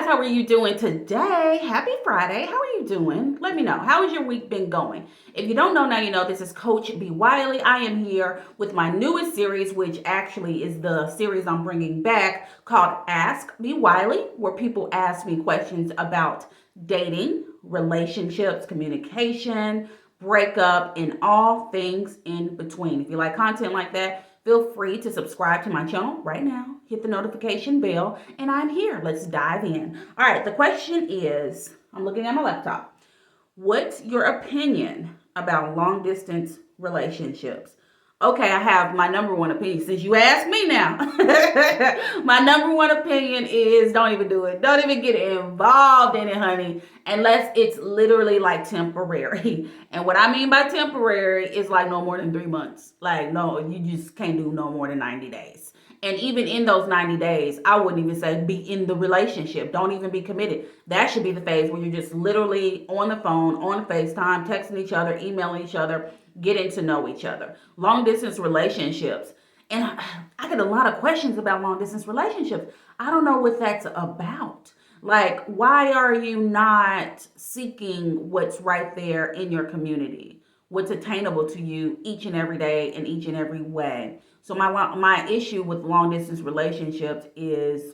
guys, how are you doing today? Happy Friday. How are you doing? Let me know. How has your week been going? If you don't know, now you know. This is Coach B. Wiley. I am here with my newest series, which actually is the series I'm bringing back called Ask B. Wiley, where people ask me questions about dating, relationships, communication, breakup, and all things in between. If you like content like that, feel free to subscribe to my channel right now. Hit the notification bell, and I'm here. Let's dive in. All right, the question is, I'm looking at my laptop. What's your opinion about long distance relationships? Okay, I have my number one opinion. Since you asked me now, my number one opinion is don't even do it. Don't even get involved in it, honey, unless it's literally like temporary. And what I mean by temporary is like no more than 3 months. Like, no, you just can't do no more than 90 days. And even in those 90 days, I wouldn't even say be in the relationship. Don't even be committed. That should be the phase where you're just literally on the phone, on FaceTime, texting each other, emailing each other, getting to know each other. Long distance relationships. And I get a lot of questions about long distance relationships. I don't know what that's about. Like, why are you not seeking what's right there in your community? What's attainable to you each and every day in each and every way? So my issue with long distance relationships is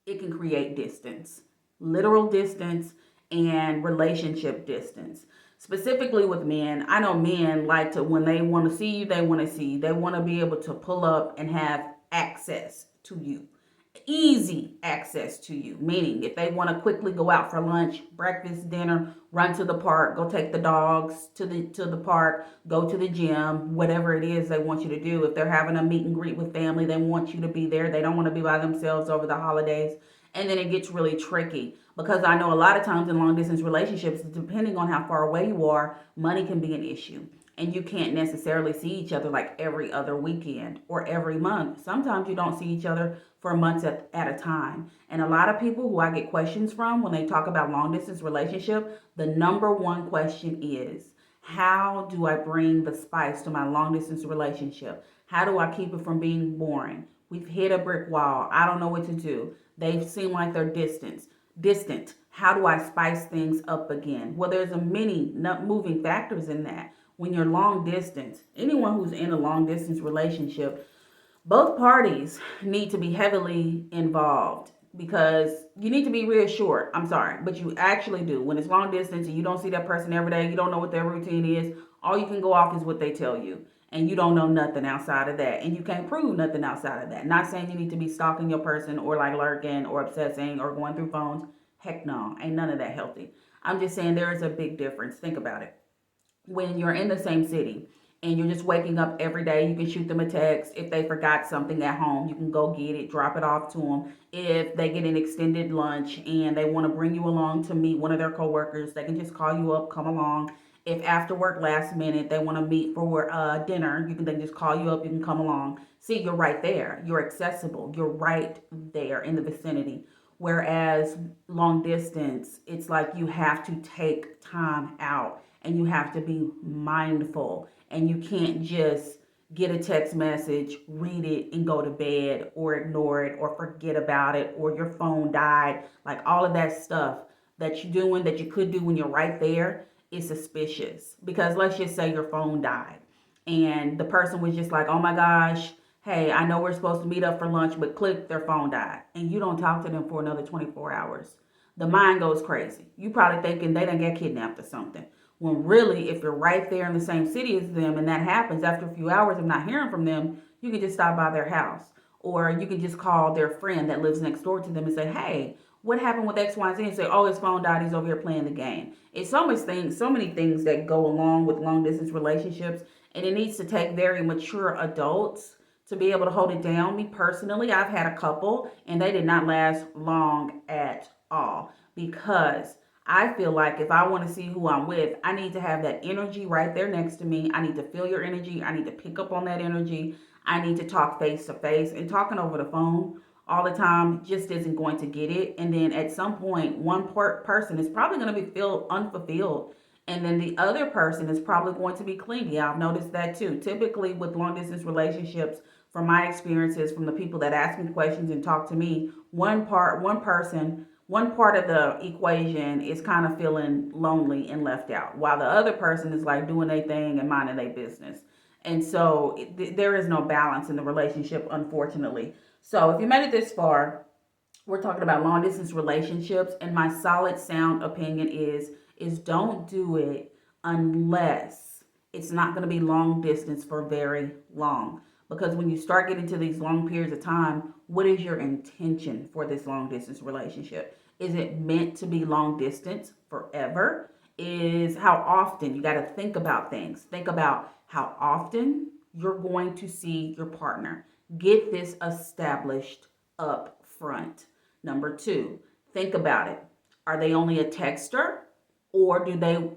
it can create distance, literal distance and relationship distance. Specifically with men, I know men like to, when they want to see you, they want to see you. They want to be able to pull up and have access to you. Easy access to you, meaning if they want to quickly go out for lunch, breakfast, dinner, run to the park, go take the dogs to the park, go to the gym, whatever it is they want you to do. If they're having a meet and greet with family, they want you to be there. They don't want to be by themselves over the holidays. And then it gets really tricky because I know a lot of times in long distance relationships, depending on how far away you are, money can be an issue. And you can't necessarily see each other like every other weekend or every month. Sometimes you don't see each other for months at a time. And a lot of people who I get questions from when they talk about long distance relationship, the number one question is, how do I bring the spice to my long distance relationship? How do I keep it from being boring? We've hit a brick wall. I don't know what to do. They seem like they're distant. How do I spice things up again? Well, there's a many moving factors in that. When you're long distance, anyone who's in a long distance relationship, both parties need to be heavily involved because you need to be reassured. I'm sorry, but you actually do. When it's long distance and you don't see that person every day, you don't know what their routine is, all you can go off is what they tell you. And you don't know nothing outside of that. And you can't prove nothing outside of that. Not saying you need to be stalking your person or like lurking or obsessing or going through phones. Heck no, ain't none of that healthy. I'm just saying there is a big difference. Think about it. When you're in the same city and you're just waking up every day, you can shoot them a text. If they forgot something at home, you can go get it, drop it off to them. If they get an extended lunch and they want to bring you along to meet one of their coworkers, they can just call you up, come along. If after work last minute they want to meet for dinner, they just call you up, you can come along. See, you're right there. You're accessible. You're right there in the vicinity. Whereas long distance, it's like you have to take time out and you have to be mindful, and you can't just get a text message, read it, and go to bed or ignore it or forget about it or your phone died. Like all of that stuff that you're doing that you could do when you're right there is suspicious, because let's just say your phone died and the person was just like, oh my gosh, hey, I know we're supposed to meet up for lunch, but click, their phone died, and you don't talk to them for another 24 hours. The mind goes crazy. You probably thinking they done get kidnapped or something. When really, if you're right there in the same city as them and that happens, after a few hours of not hearing from them, you can just stop by their house. Or you can just call their friend that lives next door to them and say, hey, what happened with X, Y, and Z? And say, oh, his phone died. He's over here playing the game. It's so many things that go along with long distance relationships. And it needs to take very mature adults to be able to hold it down. Me personally, I've had a couple and they did not last long at all, because I feel like if I want to see who I'm with, I need to have that energy right there next to me. I need to feel your energy. I need to pick up on that energy. I need to talk face to face, and talking over the phone all the time just isn't going to get it. And then at some point, one person is probably going to be feel unfulfilled. And then the other person is probably going to be clingy. I've noticed that too. Typically with long distance relationships, from my experiences, from the people that ask me questions and talk to me, one person one part of the equation is kind of feeling lonely and left out, while the other person is like doing their thing and minding their business. And so there is no balance in the relationship, unfortunately. So if you made it this far, we're talking about long distance relationships, and my solid sound opinion is don't do it unless it's not going to be long distance for very long. Because when you start getting to these long periods of time, what is your intention for this long distance relationship? Is it meant to be long distance forever? Is how often you got to think about things. Think about how often you're going to see your partner. Get this established up front. Number two, think about it. Are they only a texter, or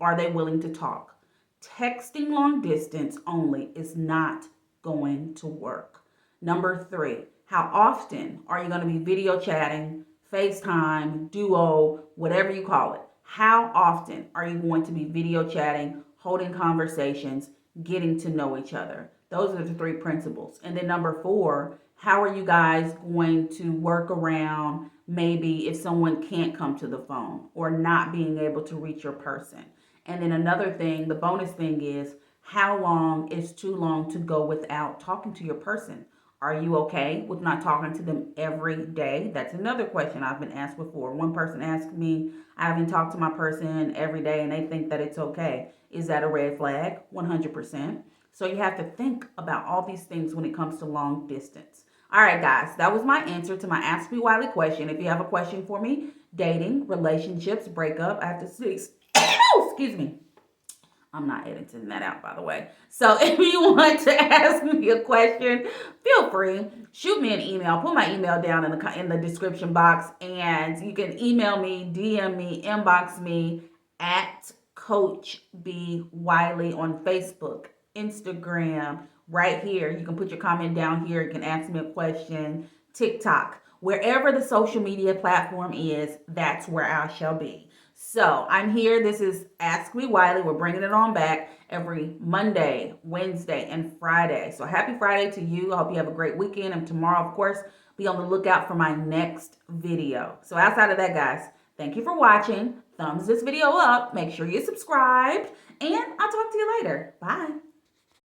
are they willing to talk? Texting long distance only is not going to work. Number three, how often are you going to be video chatting, FaceTime, Duo, whatever you call it? How often are you going to be video chatting, holding conversations, getting to know each other? Those are the three principles. And then number four, how are you guys going to work around maybe if someone can't come to the phone or not being able to reach your person? And then another thing, the bonus thing is, how long is too long to go without talking to your person? Are you okay with not talking to them every day? That's another question I've been asked before. One person asked me, I haven't talked to my person every day and they think that it's okay. Is that a red flag? 100%. So you have to think about all these things when it comes to long distance. All right, guys, that was my answer to my Ask Me Wiley question. If you have a question for me, dating, relationships, breakup, I have to see. Excuse me. I'm not editing that out, by the way. So if you want to ask me a question, feel free. Shoot me an email. Put my email down in the description box, and you can email me, DM me, inbox me at Coach B Wiley on Facebook, Instagram, right here. You can put your comment down here. You can ask me a question. TikTok, wherever the social media platform is, that's where I shall be. So I'm here. This is Ask Me Wiley. We're bringing it on back every Monday, Wednesday, and Friday. So happy Friday to you. I hope you have a great weekend. And tomorrow, of course, be on the lookout for my next video. So outside of that, guys, thank you for watching. Thumbs this video up. Make sure you're subscribed. And I'll talk to you later. Bye.